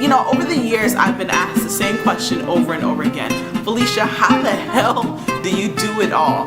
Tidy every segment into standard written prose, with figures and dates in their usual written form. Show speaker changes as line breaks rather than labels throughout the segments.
you know, over the years, I've been asked the same question over and over again. Felicia, how the hell do you do it all?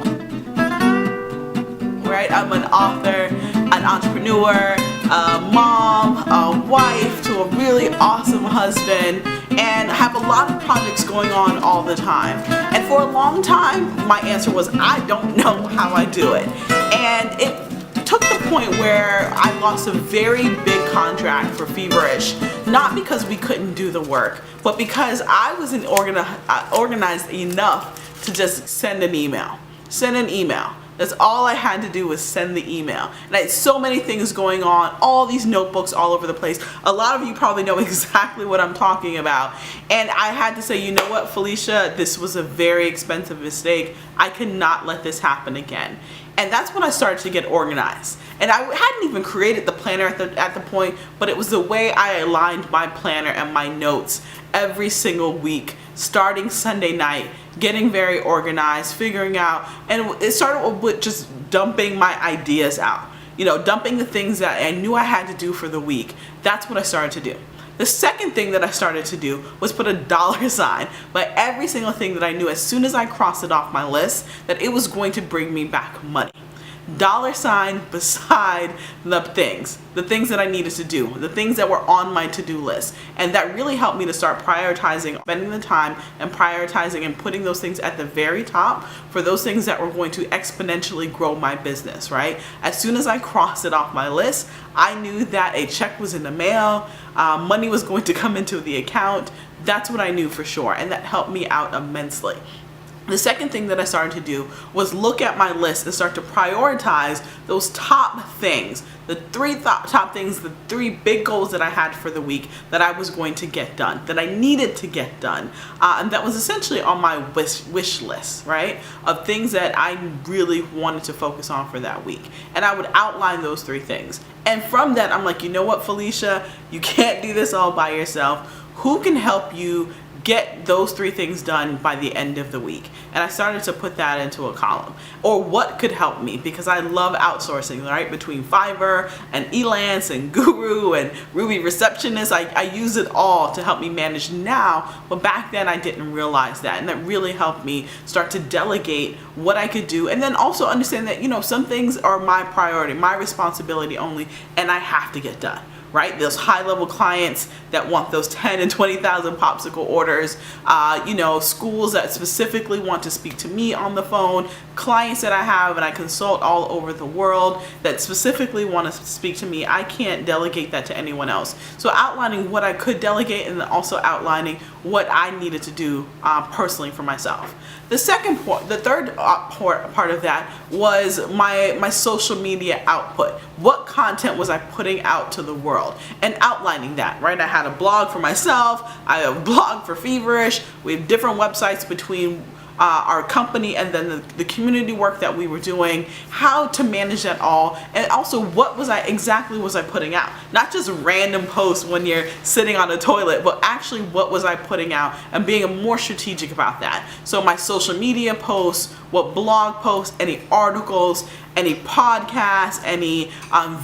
Right? I'm an author, an entrepreneur, a mom, a wife to a really awesome husband, and have a lot of projects going on all the time. And for a long time, my answer was, I don't know how I do it. And it took the point where I lost a very big contract for Feverish, not because we couldn't do the work, but because I wasn't organized enough to just send an email. Send an email. That's all I had to do was send the email. And I had so many things going on, all these notebooks all over the place. A lot of you probably know exactly what I'm talking about. And I had to say, you know what, Felicia, this was a very expensive mistake. I cannot let this happen again. And that's when I started to get organized. And I hadn't even created the planner at the point, but it was the way I aligned my planner and my notes every single week, starting Sunday night, getting very organized, figuring out, and it started with just dumping my ideas out. You know, dumping the things that I knew I had to do for the week. That's what I started to do. The second thing that I started to do was put a dollar sign by every single thing that I knew as soon as I crossed it off my list that it was going to bring me back money. Dollar sign beside the things that I needed to do, the things that were on my to-do list. And that really helped me to start prioritizing, spending the time and prioritizing and putting those things at the very top for those things that were going to exponentially grow my business, right? As soon as I crossed it off my list, I knew that a check was in the mail, money was going to come into the account. That's what I knew for sure, and that helped me out immensely. The second thing that I started to do was look at my list and start to prioritize those top things, the three top things, the three big goals that I had for the week that I was going to get done, that I needed to get done. And that was essentially on my wish list, right? Of things that I really wanted to focus on for that week. And I would outline those three things. And from that, I'm like, you know what, Felicia, you can't do this all by yourself. Who can help you get those three things done by the end of the week? And I started to put that into a column. Or what could help me, because I love outsourcing, right? Between Fiverr and Elance and Guru and Ruby Receptionist, I use it all to help me manage now, but back then I didn't realize that, and that really helped me start to delegate what I could do, and then also understand that, you know, some things are my priority, my responsibility only, and I have to get done. Right? Those high-level clients that want those 10 and 20,000 popsicle orders, you know, schools that specifically want to speak to me on the phone, clients that I have and I consult all over the world that specifically want to speak to me. I can't delegate that to anyone else. So outlining what I could delegate and then also outlining what I needed to do personally for myself. The third part of that was my social media output. What content was I putting out to the world? And outlining that, right? I had a blog for myself, I have a blog for Feverish, we have different websites between our company and then the community work that we were doing, how to manage that all, and also what exactly was I putting out? Not just random posts when you're sitting on a toilet, but actually what was I putting out and being more strategic about that. So my social media posts, what blog posts, any articles, any podcasts, any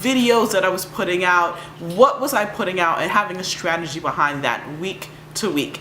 videos that I was putting out, what was I putting out, and having a strategy behind that week to week.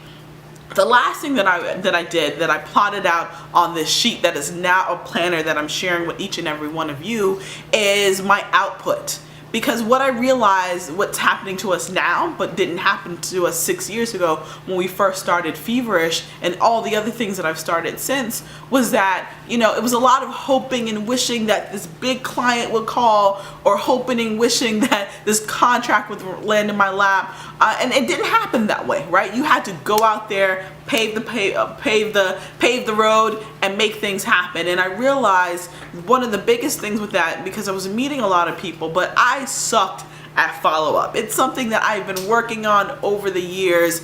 The last thing that I plotted out on this sheet that is now a planner that I'm sharing with each and every one of you is my output. Because what I realized, what's happening to us now, but didn't happen to us 6 years ago when we first started Feverish and all the other things that I've started since, was that, you know, it was a lot of hoping and wishing that this big client would call, or hoping and wishing that this contract would land in my lap. And it didn't happen that way, right? You had to go out there, pave the road, and make things happen. And I realized one of the biggest things with that, because I was meeting a lot of people, but I sucked at follow-up. It's something that I've been working on over the years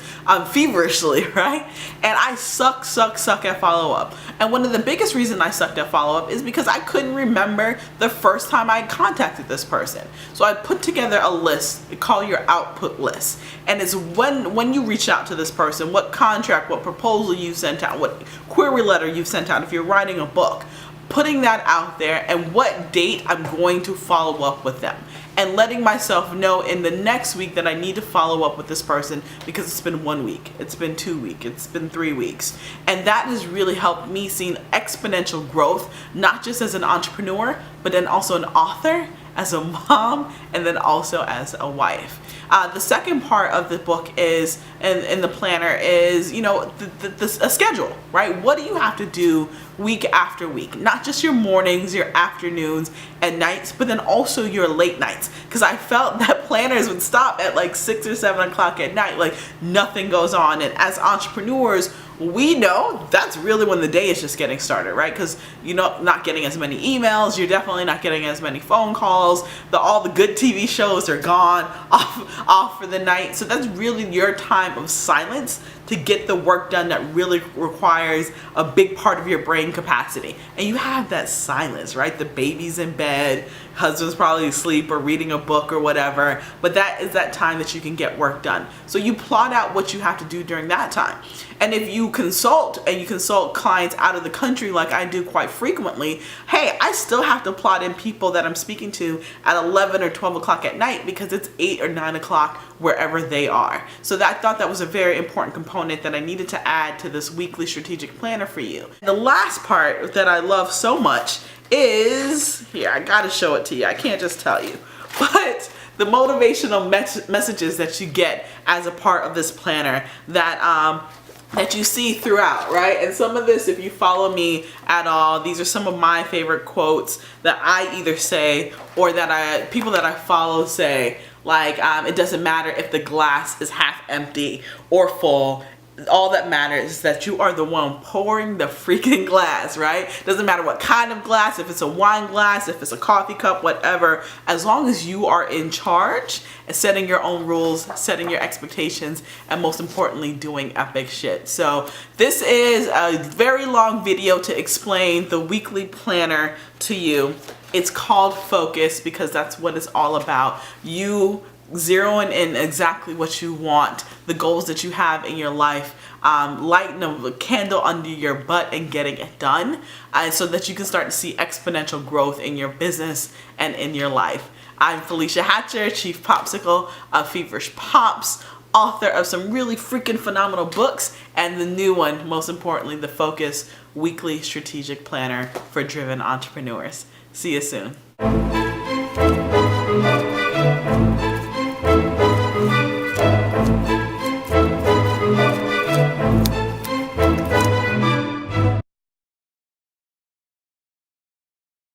feverishly, right? And I suck at follow-up. And one of the biggest reasons I sucked at follow-up is because I couldn't remember the first time I contacted this person. So I put together a list, call your output list. And it's when you reach out to this person, what contract, what proposal you sent out, what query letter you sent out if you're writing a book, putting that out there, and what date I'm going to follow up with them. and letting myself know in the next week that I need to follow up with this person because it's been 1 week, it's been 2 weeks, it's been 3 weeks. And that has really helped me see exponential growth, not just as an entrepreneur, but then also an author, as a mom, and then also as a wife. The second part of the book is, in the planner, is, you know, a schedule, right? What do you have to do week after week? Not just your mornings, your afternoons, and nights, but then also your late nights. Because I felt that planners would stop at like 6 or 7 o'clock at night, like nothing goes on. And as entrepreneurs, we know that's really when the day is just getting started, right? Because you're not getting as many emails, you're definitely not getting as many phone calls, all the good TV shows are gone, off for the night. So that's really your time of silence to get the work done that really requires a big part of your brain capacity. And you have that silence, right? The baby's in bed, husband's probably asleep or reading a book or whatever, but that is that time that you can get work done. So you plot out what you have to do during that time. And if you consult, and you consult clients out of the country like I do quite frequently, hey, I still have to plot in people that I'm speaking to at 11 or 12 o'clock at night because it's 8 or 9 o'clock wherever they are. So I thought that was a very important component that I needed to add to this weekly strategic planner for you. The last part that I love so much is, here, I gotta show it to you, I can't just tell you, but the motivational messages that you get as a part of this planner that you see throughout, right? And some of this, if you follow me at all, these are some of my favorite quotes that I either say or that people that I follow say, like, it doesn't matter if the glass is half empty or full. All that matters is that you are the one pouring the freaking glass, right? Doesn't matter what kind of glass, if it's a wine glass, if it's a coffee cup, whatever, as long as you are in charge and setting your own rules, setting your expectations, and most importantly, doing epic shit. So this is a very long video to explain the weekly planner to you. It's called Focus because that's what it's all about. You zeroing in exactly what you want, the goals that you have in your life, lighting a candle under your butt and getting it done, so that you can start to see exponential growth in your business and in your life. I'm Felicia Hatcher, Chief Popsicle of Feverish Pops, author of some really freaking phenomenal books, and the new one, most importantly, the Focus Weekly Strategic Planner for Driven Entrepreneurs. See you soon.